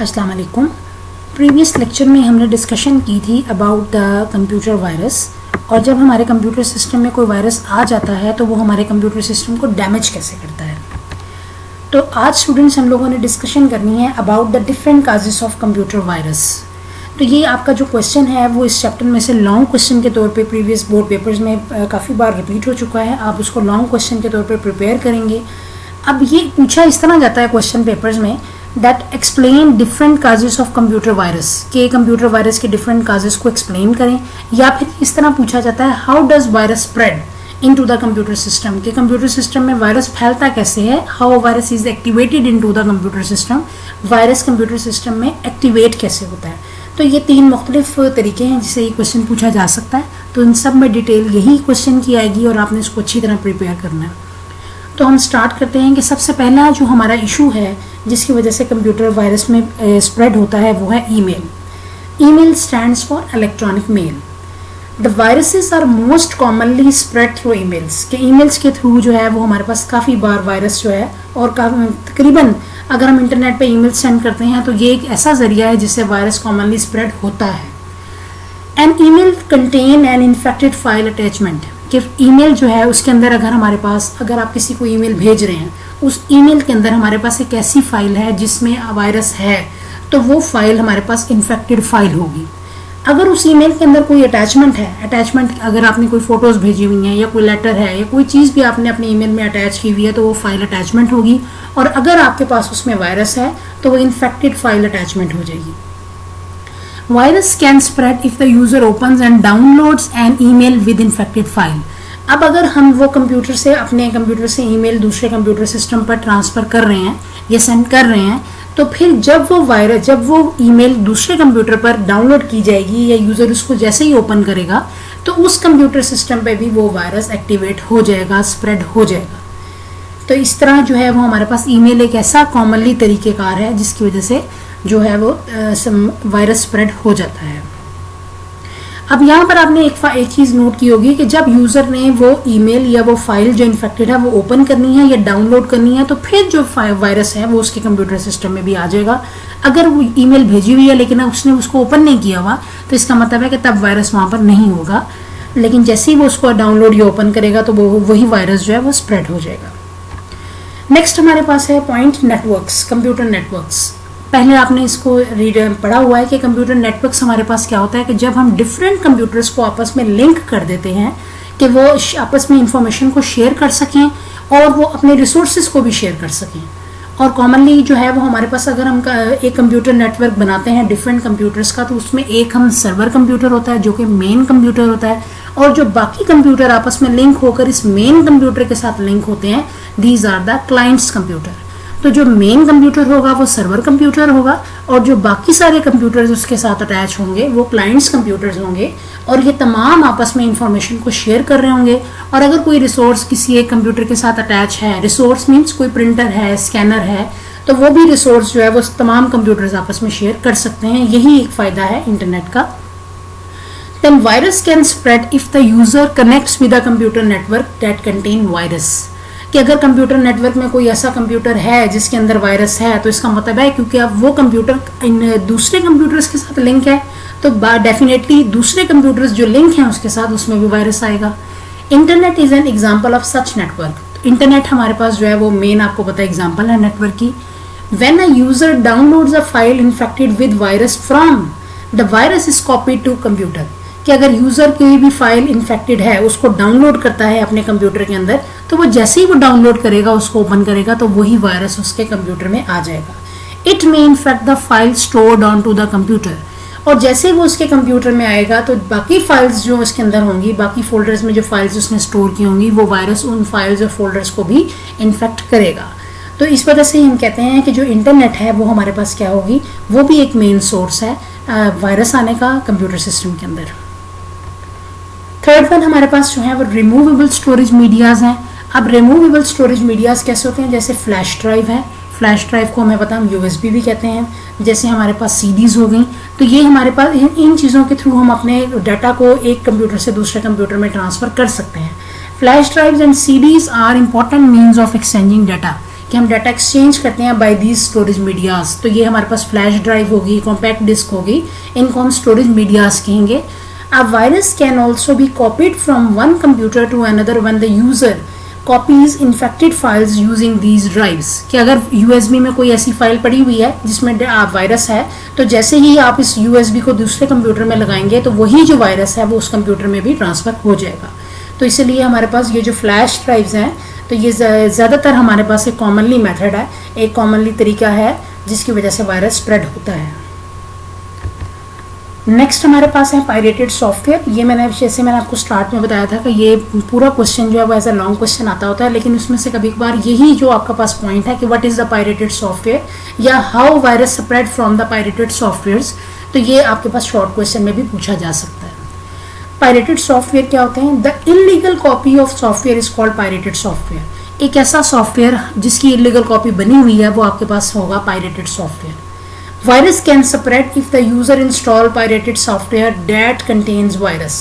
अस्सलाम वालेकुम। Previous lecture में हमने डिस्कशन की थी अबाउट द कंप्यूटर वायरस, और जब हमारे कंप्यूटर सिस्टम में कोई वायरस आ जाता है तो वो हमारे कंप्यूटर सिस्टम को डैमेज कैसे करता है। तो आज स्टूडेंट्स हम लोगों ने डिस्कशन करनी है about the different causes of computer virus. तो ये आपका जो क्वेश्चन है वो इस चैप्टर में से लॉन्ग क्वेश्चन के तौर पे प्रीवियस बोर्ड पेपर्स में काफ़ी बार रिपीट हो चुका है। आप उसको लॉन्ग क्वेश्चन के तौर पे प्रिपेयर करेंगे। अब ये पूछा इस तरह जाता है क्वेश्चन पेपर्स में that explain different causes of computer virus, के कंप्यूटर वायरस के डिफरेंट काजेस को एक्सप्लेन करें। या फिर इस तरह पूछा जाता है how does virus spread into the computer system, के कंप्यूटर सिस्टम में वायरस फैलता कैसे है। How virus is activated into the computer system, virus computer system में एक्टिवेट कैसे होता है। तो ये तीन मुख्तलिफ तरीके हैं जिससे ये क्वेश्चन पूछा जा सकता है। तो इन सब में डिटेल यही क्वेश्चन की आएगी और आपने इसको अच्छी तरह प्रिपेयर करना है। तो हम स्टार्ट करते हैं कि सबसे पहला जो हमारा इशू है जिसकी वजह से कंप्यूटर वायरस में स्प्रेड होता है वो है email. Email stands for electronic mail. The viruses are most commonly spread through emails, के ईमेल्स के थ्रू जो है वो हमारे पास काफ़ी बार वायरस जो है, और तकरीबन अगर हम इंटरनेट पे ईमेल सेंड करते हैं तो ये एक ऐसा जरिया है जिससे वायरस कॉमनली स्प्रेड होता है। An email contain an infected file attachment, कि ईमेल जो है उसके अंदर अगर आप किसी को ईमेल भेज रहे हैं, उस ईमेल के अंदर हमारे पास एक ऐसी फाइल है जिसमें वायरस है, तो वो फाइल हमारे पास इन्फेक्टेड फाइल होगी। अगर उस ईमेल के अंदर कोई अटैचमेंट है, अटैचमेंट अगर आपने कोई फोटोज भेजी हुई हैं या कोई लेटर है या कोई चीज़ भी आपने अपने ईमेल में अटैच की हुई है, तो वो फाइल अटैचमेंट होगी। और अगर आपके पास उसमें वायरस है तो वो इन्फेक्टेड फाइल अटैचमेंट हो जाएगी। Virus can spread if the user opens and downloads an email with infected file. अब अगर हम वो कंप्यूटर से अपने कंप्यूटर से ईमेल दूसरे कंप्यूटर सिस्टम पर ट्रांसफर कर रहे हैं या सेंड कर रहे हैं, तो फिर जब वो ईमेल दूसरे कंप्यूटर पर डाउनलोड की जाएगी या यूजर उसको जैसे ही ओपन करेगा तो उस कंप्यूटर सिस्टम पे भी वो वायरस एक्टिवेट हो जाएगा, स्प्रेड हो जाएगा। तो इस तरह जो है वो हमारे पास ईमेल एक ऐसा कॉमनली तरीकेकार है जिसकी वजह से जो है वो वायरस स्प्रेड हो जाता है। अब यहाँ पर आपने एक चीज़ नोट की होगी कि जब यूज़र ने वो ईमेल या वो फाइल जो इन्फेक्टेड है वो ओपन करनी है या डाउनलोड करनी है, तो फिर जो वायरस है वो उसके कंप्यूटर सिस्टम में भी आ जाएगा। अगर वो ईमेल भेजी हुई है लेकिन उसने उसको ओपन नहीं किया हुआ, तो इसका मतलब है कि तब वायरस वहाँ पर नहीं होगा। लेकिन जैसे ही वो उसको डाउनलोड या ओपन करेगा तो वही वायरस जो है वो स्प्रेड हो जाएगा। नेक्स्ट हमारे पास है पॉइंट नेटवर्क्स, कंप्यूटर नेटवर्क्स। पहले आपने इसको पढ़ा हुआ है कि कंप्यूटर नेटवर्क्स हमारे पास क्या होता है कि जब हम डिफरेंट कंप्यूटर्स को आपस में लिंक कर देते हैं कि वो आपस में इंफॉर्मेशन को शेयर कर सकें और वो अपने रिसोर्सेज को भी शेयर कर सकें। और कॉमनली जो है वो हमारे पास अगर हम एक कंप्यूटर नेटवर्क बनाते हैं डिफरेंट कंप्यूटर्स का, तो उसमें एक हम सर्वर कंप्यूटर होता है जो कि मेन कंप्यूटर होता है, और जो बाकी कंप्यूटर आपस में लिंक होकर इस मेन कंप्यूटर के साथ लिंक होते हैं, these are the clients computer. तो जो मेन कंप्यूटर होगा वो सर्वर कंप्यूटर होगा और जो बाकी सारे कंप्यूटर्स उसके साथ अटैच होंगे वो क्लाइंट्स कंप्यूटर्स होंगे, और ये तमाम आपस में इंफॉर्मेशन को शेयर कर रहे होंगे। और अगर कोई रिसोर्स किसी एक कंप्यूटर के साथ अटैच है, रिसोर्स मीन्स कोई प्रिंटर है, स्कैनर है, तो वो भी रिसोर्स जो है वो तमाम कंप्यूटर्स आपस में शेयर कर सकते हैं। यही एक फ़ायदा है इंटरनेट का। Then virus can spread if the user connects with a computer network that contain virus, कि अगर कंप्यूटर नेटवर्क में कोई ऐसा कंप्यूटर है जिसके अंदर वायरस है, तो इसका मतलब है क्योंकि अब वो कंप्यूटर इन दूसरे कंप्यूटर्स के साथ लिंक है, तो डेफिनेटली दूसरे कंप्यूटर्स जो लिंक हैं उसके साथ उसमें भी वायरस आएगा। Internet is an example of such network. Internet हमारे पास जो है वो मेन आपको पता एग्जाम्पल है नेटवर्क की। When a user downloads a file infected with virus from the virus is copied to computer, कि अगर यूजर कोई भी फाइल इन्फेक्टेड है उसको डाउनलोड करता है अपने कंप्यूटर के अंदर, तो वो जैसे ही वो डाउनलोड करेगा उसको ओपन करेगा तो वही वायरस उसके कंप्यूटर में आ जाएगा। It may infect the file stored on to the computer, और जैसे वो उसके कंप्यूटर में आएगा तो बाकी फाइल्स जो उसके अंदर होंगी, बाकी फोल्डर्स में जो फाइल्स उसने स्टोर की होंगी, वो वायरस उन फाइल्स और फोल्डर्स को भी इन्फेक्ट करेगा। तो इस वजह से हम कहते हैं कि जो इंटरनेट है वो हमारे पास क्या होगी, वो भी एक मेन सोर्स है वायरस आने का कंप्यूटर सिस्टम के अंदर। थर्ड वन हमारे पास जो है वो रिमूवेबल स्टोरेज मीडियाज हैं। अब रिमूवेबल स्टोरेज मीडियाज कैसे होते हैं, जैसे फ्लैश ड्राइव है, फ्लैश ड्राइव को हमें पता हम यूएसबी भी कहते हैं, जैसे हमारे पास सीडीज हो गई, तो ये हमारे पास इन चीज़ों के थ्रू हम अपने डाटा को एक कंप्यूटर से दूसरे कंप्यूटर में ट्रांसफ़र कर सकते हैं। Flash drives and CDs are important means of exchanging data, कि हम डाटा एक्सचेंज करते हैं बाय दीज स्टोरेज मीडियाज। तो ये हमारे पास फ्लैश ड्राइव होगी, कॉम्पैक्ट डिस्क होगी, इनको हम स्टोरेज मीडियाज कहेंगे। A virus can also be copied from one computer to another when the user copies infected files using these drives। कि अगर USB में कोई ऐसी फाइल पड़ी हुई है जिसमें वायरस है, तो जैसे ही आप इस USB को दूसरे कंप्यूटर में लगाएंगे तो वही जो वायरस है वो उस कंप्यूटर में भी ट्रांसफ़र हो जाएगा। तो इसलिए हमारे पास ये जो फ्लैश ड्राइव्स हैं, तो ये ज़्यादातर हमारे पास एक कॉमनली मेथड है, एक कॉमनली तरीका है जिसकी वजह से वायरस स्प्रेड होता है। नेक्स्ट हमारे पास है पायरेटेड सॉफ्टवेयर। ये जैसे मैंने आपको स्टार्ट में बताया था कि ये पूरा क्वेश्चन जो है वो एज अ लॉन्ग क्वेश्चन आता होता है, लेकिन उसमें से कभी कभार यही जो आपका पास पॉइंट है कि what is the pirated software या how virus spread from the pirated softwares, तो ये आपके पास शॉर्ट क्वेश्चन में भी पूछा जा सकता है। पायरेटेड सॉफ्टवेयर क्या होते हैं? The illegal copy of software is called pirated software. एक ऐसा सॉफ्टवेयर जिसकी इलीगल कॉपी बनी हुई है वो आपके पास होगा pirated software. Virus can spread if the user install pirated software that contains virus।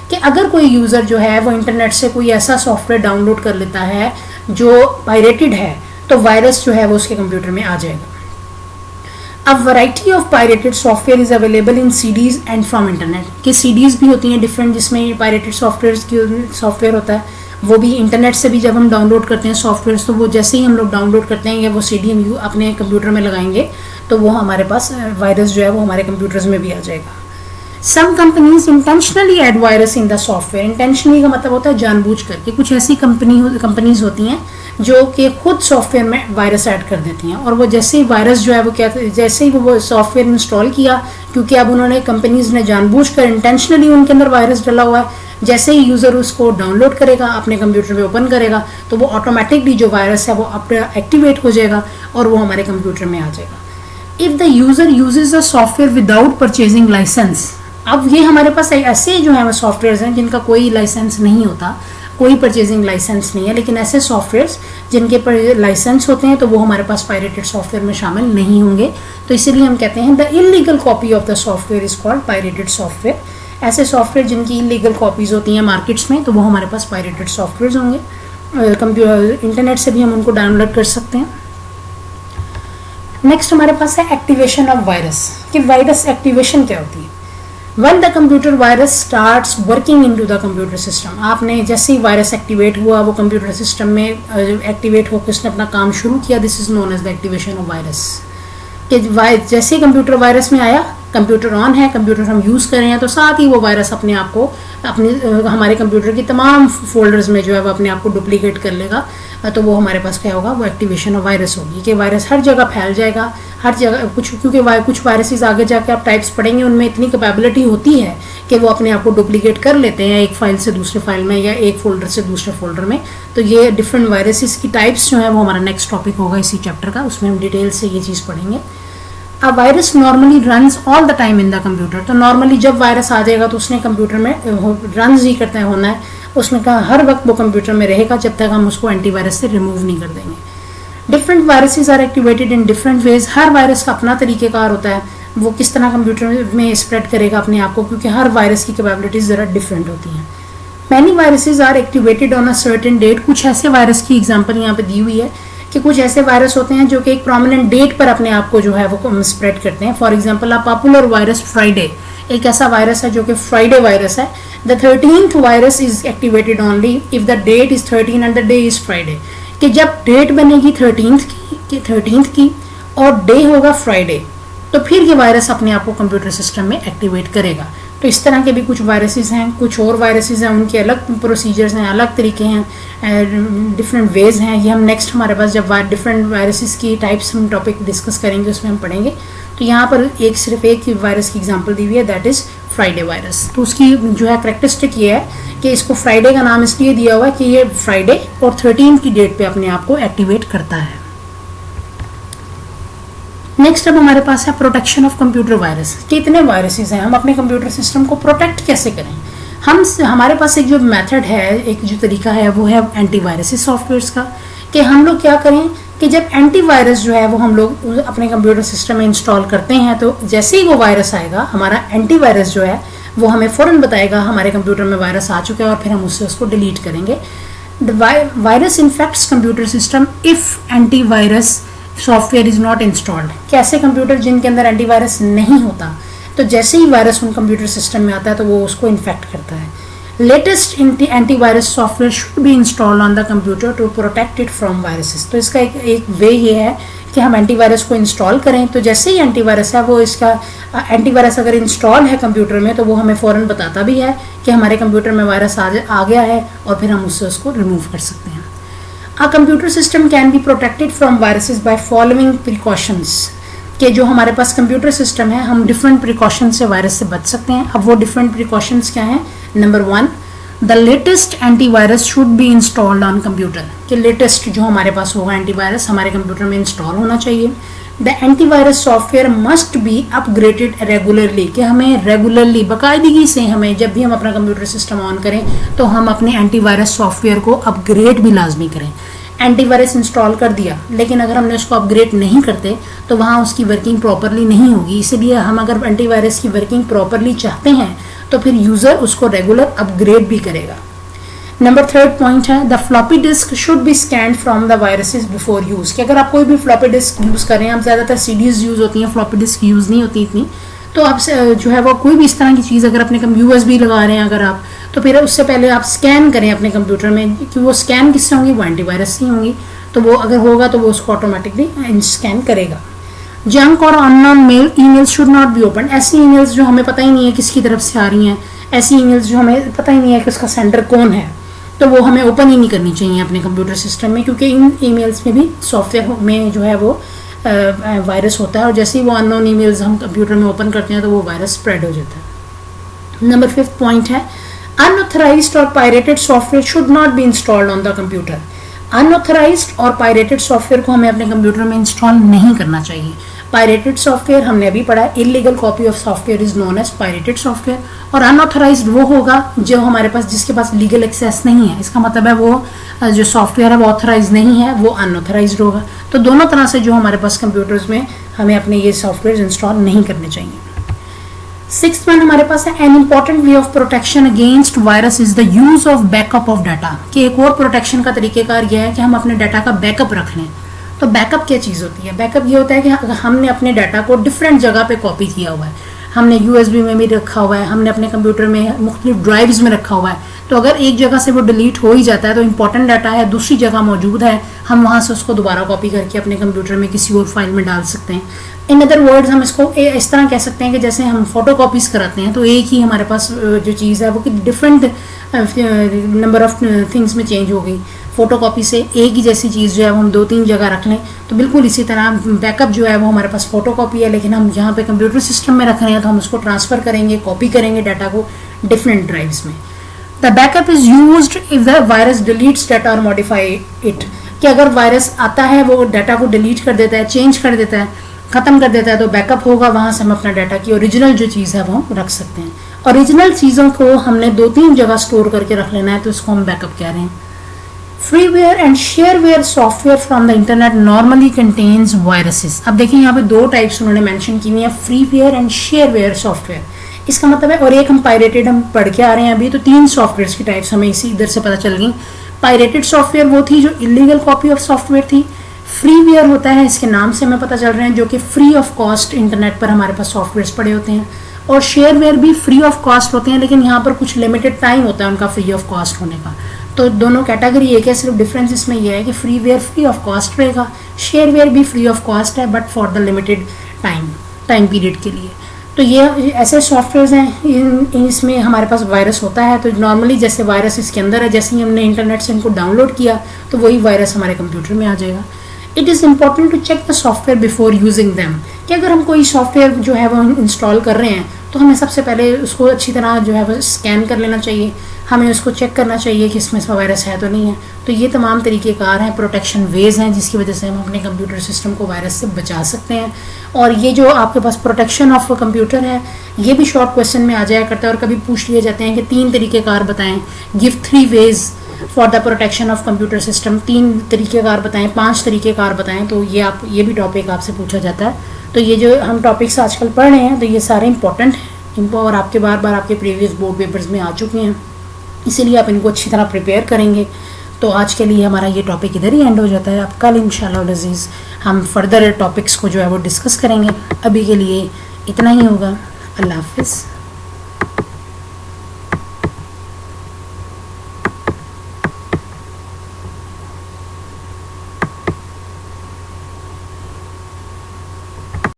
कि अगर कोई यूज़र जो है वो इंटरनेट से कोई ऐसा सॉफ्टवेयर डाउनलोड कर लेता है जो पायरेटेड है, तो वायरस जो है वो उसके कंप्यूटर में आ जाएगा। अब variety of pirated software is available in CDs and from internet. कि CDs भी होती हैं डिफरेंट, जिसमें पायरेटेड सॉफ्टवेयर होता है, वो भी इंटरनेट से भी जब हम डाउनलोड करते हैं सॉफ्टवेयर, तो वो जैसे ही हम लोग डाउनलोड करते हैं या वो CD हम अपने कंप्यूटर में लगाएंगे तो वो हमारे पास वायरस जो है वो हमारे कंप्यूटर्स में भी आ जाएगा। Some companies intentionally add virus in the software. Intentionally का मतलब होता है जानबूझ करके। कुछ ऐसी कंपनीज होती हैं जो कि खुद सॉफ्टवेयर में वायरस ऐड कर देती हैं, और वो जैसे ही वायरस जो है वो जैसे ही वो सॉफ्टवेयर इंस्टॉल किया, क्योंकि अब उन्होंने कंपनीज ने जानबूझ कर इंटेंशनली उनके अंदर वायरस डला हुआ है, जैसे ही यूज़र उसको डाउनलोड करेगा, अपने कंप्यूटर में ओपन करेगा, तो वो ऑटोमेटिकली जो वायरस है वो एक्टिवेट हो जाएगा और वो हमारे कंप्यूटर में आ जाएगा। If the user uses the software without purchasing licence. अब ये हमारे पास ऐसे जो है वो सॉफ्टवेयर हैं जिनका कोई लाइसेंस नहीं होता, कोई परचेजिंग लाइसेंस नहीं है, लेकिन ऐसे सॉफ्टवेयर्स जिनके लाइसेंस होते हैं तो वो हमारे पास पायरेटेड सॉफ्टवेयर में शामिल नहीं होंगे। तो इसीलिए हम कहते हैं the illegal copy of the software is called pirated software. ऐसे सॉफ्टवेयर जिनकी इलीगल कॉपीज़ होती हैं मार्केट्स में, तो वो हमारे पास पायरेटेड सॉफ्टवेयर होंगे। कंप्यूटर इंटरनेट से भी हम उनको डाउनलोड कर सकते हैं। नेक्स्ट हमारे पास है एक्टिवेशन ऑफ वायरस। कि वायरस एक्टिवेशन क्या होती है? When the computer virus starts working into the computer system। आपने जैसे ही वायरस एक्टिवेट हुआ वो कंप्यूटर सिस्टम में एक्टिवेट होकर उसने अपना काम शुरू किया, this is known as the activation of virus. कि जैसे ही कंप्यूटर वायरस में आया, कंप्यूटर ऑन है, कंप्यूटर हम यूज़ कर रहे हैं, तो साथ ही वो वायरस अपने आप को हमारे कंप्यूटर की तमाम फोल्डर्स में जो है वो अपने आप को डुप्लीकेट कर लेगा। तो वो हमारे पास क्या होगा? वो एक्टिवेशन ऑफ वायरस होगी कि वायरस हर जगह फैल जाएगा, हर जगह क्योंकि कुछ वायरसेस आगे जाके आप टाइप्स पढ़ेंगे, उनमें इतनी कैपेबिलिटी होती है कि वो अपने आप को डुप्लीकेट कर लेते हैं एक फाइल से दूसरे फाइल में या एक फोल्डर से दूसरे फोल्डर में। तो ये डिफरेंट वायरसेस की टाइप्स जो है वो हमारा नेक्स्ट टॉपिक होगा इसी चैप्टर का, उसमें हम डिटेल से ये चीज़ पढ़ेंगे। अब virus normally runs all the time in the computer. तो नॉर्मली जब वायरस आ जाएगा तो उसने कंप्यूटर में रन्स ही करता है होना है, उसमें कहा हर वक्त वो कंप्यूटर में रहेगा जब तक हम उसको एंटीवायरस से रिमूव नहीं कर देंगे। Different viruses are activated in different ways. हर वायरस का अपना तरीक़ेकार होता है, वो किस तरह कंप्यूटर में स्प्रेड करेगा अपने आप को, क्योंकि हर वायरस की कैपेबिलिटीज ज़रा डिफरेंट होती हैं। Many viruses are activated on a certain date. कुछ ऐसे वायरस की एग्जांपल यहाँ पे दी हुई है कि कुछ ऐसे वायरस होते हैं जो कि एक प्रोमिनेंट डेट पर अपने आप को जो है वो स्प्रेड करते हैं। For example a popular virus Friday, एक ऐसा वायरस है जो कि फ्राइडे वायरस है। The 13th virus is activated only if the date is 13 and the day is Friday. कि जब डेट बनेगी 13th की और डे होगा फ्राइडे, तो फिर ये वायरस अपने आप को कंप्यूटर सिस्टम में एक्टिवेट करेगा। तो इस तरह के भी कुछ वायरसेस हैं, कुछ और वायरसेस हैं, उनके अलग प्रोसीजर्स हैं, अलग तरीके हैं, डिफरेंट वेज हैं। ये हम नेक्स्ट हमारे पास जब डिफरेंट वायरसेस की टाइप्स हम टॉपिक डिस्कस करेंगे उसमें हम पढ़ेंगे। तो यहाँ पर सिर्फ एक वायरस की एग्जांपल दी हुई है, दैट इज़ फ्राइडे वायरस। तो उसकी जो है करैक्टरिस्टिक ये है कि इसको फ्राइडे का नाम इसलिए दिया हुआ है कि ये फ्राइडे और 13 की डेट पे अपने आप को एक्टिवेट करता है। नेक्स्ट अब हमारे पास है प्रोटेक्शन ऑफ कंप्यूटर वायरस। कितने वायरसेस हैं, हम अपने कंप्यूटर सिस्टम को प्रोटेक्ट कैसे करें? हमारे पास एक जो मेथड है, एक जो तरीका है वो है एंटीवायरस सॉफ्टवेयर्स का। कि हम लोग क्या करें कि जब एंटीवायरस जो है वो हम लोग अपने कंप्यूटर सिस्टम में इंस्टॉल करते हैं, तो जैसे ही वो वायरस आएगा, हमारा एंटीवायरस जो है वो हमें फ़ौरन बताएगा हमारे कंप्यूटर में वायरस आ चुका है और फिर हम उसको डिलीट करेंगे। The virus infects computer system if antivirus software is not installed. कैसे कंप्यूटर जिनके अंदर एंटीवायरस नहीं होता, तो जैसे ही वायरस उन कंप्यूटर सिस्टम में आता है तो वो उसको इन्फेक्ट करता है। Latest antivirus software should be installed on the computer to protect it from viruses. तो इसका एक वे ये है कि हम एंटीवायरस को इंस्टॉल करें, तो जैसे ही एंटीवायरस है वो इसका एंटीवायरस अगर इंस्टॉल है कंप्यूटर में तो वो हमें फ़ौरन बताता भी है कि हमारे कंप्यूटर में वायरस आ गया है और फिर हम उससे उसको रिमूव कर सकते हैं। A computer system can be protected from viruses by following precautions. कि जो हमारे पास कंप्यूटर सिस्टम है हम डिफरेंट प्रिकॉशन से वायरस से बच सकते हैं। अब वो डिफरेंट प्रिकॉशंस क्या हैं? Number 1, the latest antivirus should be installed on computer. कि लेटेस्ट जो हमारे पास होगा एंटीवायरस हमारे कंप्यूटर में इंस्टॉल होना चाहिए। The antivirus software must be upgraded regularly. कि हमें रेगुलरली बाकायदगी से हमें जब भी हम अपना कंप्यूटर सिस्टम ऑन करें तो हम अपने एंटीवायरस सॉफ्टवेयर को अपग्रेड भी लाजमी करें। एंटीवायरस इंस्टॉल कर दिया लेकिन अगर हमने उसको अपग्रेड नहीं करते तो वहाँ उसकी वर्किंग प्रॉपरली नहीं होगी। इसलिए हम अगर एंटीवायरस की वर्किंग प्रॉपरली चाहते हैं तो फिर यूज़र उसको रेगुलर अपग्रेड भी करेगा। नंबर 3 पॉइंट है the floppy disk should be scan from the viruses before use. कि अगर आप कोई भी फ्लॉपी डिस्क यूज़ कर रहे हैं, आप ज़्यादातर सीडीज यूज़ होती हैं, फ्लॉपी डिस्क यूज़ नहीं होती इतनी, तो आप जो है वो कोई भी इस तरह की चीज़ अगर अपने यूएसबी लगा रहे हैं अगर आप, तो फिर उससे पहले आप स्कैन करें अपने कंप्यूटर में कि वो स्कैन किससे होंगी? वो एंटीवायरस से होंगी। तो वो अगर होगा तो वो उसको ऑटोमेटिकली स्कैन करेगा। जंक और unknown emails should not be open. ऐसी ईमेल्स जो हमें पता ही नहीं है किसकी तरफ से आ रही हैं, ऐसी ईमेल्स जो हमें पता ही नहीं है कि उसका सेंडर कौन है, तो वो हमें ओपन ही नहीं करनी चाहिए अपने कंप्यूटर सिस्टम में, क्योंकि इन ईमेल्स में भी सॉफ्टवेयर में जो है वो वायरस होता है और जैसे ही वो अननोन ईमेल्स हम कंप्यूटर में ओपन करते हैं तो वो वायरस स्प्रेड हो जाता है। नंबर 5 पॉइंट है अनऑथराइज्ड और pirated software should not be installed on the computer. Unauthorised और पायरेटेड सॉफ्टवेयर को हमें अपने कंप्यूटर में इंस्टॉल नहीं करना चाहिए। पायरेटेड सॉफ्टवेयर हमने अभी पढ़ा, illegal copy of software is known as pirated software. और अनऑथराइज्ड वो होगा जो हमारे पास जिसके पास लीगल एक्सेस नहीं है, इसका मतलब है वो जो सॉफ्टवेयर है वो ऑथराइज नहीं है, वो अनऑथराइज्ड होगा। तो दोनों तरह से जो हमारे पास कंप्यूटर्स में हमें अपने ये सॉफ्टवेयर इंस्टॉल नहीं करने चाहिए। 6th वन हमारे पास है an important way of protection against virus is the use of backup of data. कि एक और प्रोटेक्शन का तरीकेकार यह है कि हम अपने डाटा का बैकअप रख लें। तो बैकअप क्या चीज़ होती है? बैकअप ये होता है कि हमने अपने डाटा को डिफरेंट जगह पे कॉपी किया हुआ है, हमने यूएसबी में भी रखा हुआ है, हमने अपने कंप्यूटर में मुख्तलिफ ड्राइव्स में रखा हुआ है। तो अगर एक जगह से वो डिलीट हो ही जाता है तो इंपॉर्टेंट डाटा है दूसरी जगह मौजूद है, हम वहाँ से उसको दोबारा कॉपी करके अपने कंप्यूटर में किसी और फाइल में डाल सकते हैं। इन अदर वर्ड्स हम इसको इस तरह कह सकते हैं कि जैसे हम फोटो कॉपीज कराते हैं तो एक ही हमारे पास जो चीज़ है वो कि डिफरेंट नंबर ऑफ थिंग्स में चेंज हो गई। फोटो कॉपी से एक ही जैसी चीज़ जो है वो हम 2-3 जगह रख लें, तो बिल्कुल इसी तरह बैकअप जो है वो हमारे पास फोटो कॉपी है, लेकिन हम जहाँ पे कंप्यूटर सिस्टम में रख रहे हैं तो हम उसको ट्रांसफ़र करेंगे, कॉपी करेंगे डाटा को डिफरेंट ड्राइव्स में। The backup is used if the virus deletes data और मॉडिफाई इट। कि अगर वायरस आता है वो डाटा को डिलीट कर देता है, चेंज कर देता है, ख़त्म कर देता है, तो बैकअप होगा, वहाँ से हम अपना डाटा की ओरिजिनल जो चीज़ है वो हम रख सकते हैं। ओरिजिनल चीज़ों को हमने 2-3 जगह स्टोर करके रख लेना है तो इसको हम बैकअप कह रहे हैं। Freeware and shareware software from the internet normally contains viruses. अब देखिए यहाँ पे 2 टाइप्स उन्होंने मेंशन की हुई है, फ्रीवेयर एंड शेयरवेयर सॉफ्टवेयर। इसका मतलब है, और एक हम पायरेटेड हम पढ़ के आ रहे हैं अभी, तो 3 सॉफ्टवेयर की टाइप्स हमें इसी इधर से पता चल गई। पायरेटेड सॉफ्टवेयर वो थी जो इलीगल कॉपी ऑफ सॉफ्टवेयर थी। फ्रीवेयर होता है, इसके नाम से हमें पता चल रहे हैं, जो कि फ्री ऑफ कॉस्ट इंटरनेट पर हमारे पास सॉफ्टवेयर पड़े होते हैं। और शेयरवेयर भी फ्री ऑफ कॉस्ट होते हैं, लेकिन यहाँ पर कुछ लिमिटेड टाइम होता है उनका फ्री ऑफ कॉस्ट होने का। तो दोनों कैटेगरी एक है, सिर्फ डिफरेंस इसमें यह है कि फ्रीवेयर फ्री ऑफ कॉस्ट रहेगा, शेयरवेयर भी फ्री ऑफ कॉस्ट है but for the limited time period के लिए। तो ये ऐसे सॉफ्टवेयर हैं इसमें हमारे पास वायरस होता है। तो नॉर्मली जैसे वायरस इसके अंदर है, जैसे ही हमने इंटरनेट से इनको डाउनलोड किया तो वही वायरस हमारे कंप्यूटर में आ जाएगा। It is important to check the software before using them. कि अगर हम कोई सॉफ्टवेयर जो है वो इंस्टॉल कर रहे हैं तो हमें सबसे पहले उसको अच्छी तरह जो है वो स्कैन कर लेना चाहिए, हमें उसको चेक करना चाहिए कि इसमें वायरस है तो नहीं है। तो ये तमाम तरीक़ेकार हैं, प्रोटेक्शन वेज हैं जिसकी वजह से हम अपने कंप्यूटर सिस्टम को वायरस से बचा सकते हैं। और ये जो आपके पास प्रोटेक्शन ऑफ कंप्यूटर है ये भी शॉर्ट क्वेश्चन में आ जाया करता है और कभी पूछ लिए जाते हैं कि 3 तरीक़ेकार बताएं, give 3 ways for the protection of computer system. 3 तरीक़ेकार बताएं, 5 तरीक़ेकार बताएं। तो ये भी टॉपिक आपसे पूछा जाता है। तो ये जो हम टॉपिक्स आजकल पढ़ रहे हैं तो ये सारे इंपॉर्टेंट हैं और आपके बार आपके प्रीवियस बोर्ड पेपर्स में आ चुके हैं, इसीलिए आप इनको अच्छी तरह प्रिपेयर करेंगे तो आज के लिए हमारा ये टॉपिक इधर ही एंड हो जाता है। अब कल इंशाल्लाह अज़ीज़ हम फर्दर टॉपिक्स को जो है वो डिस्कस करेंगे। अभी के लिए इतना ही होगा। अल्लाह हाफ़िज़।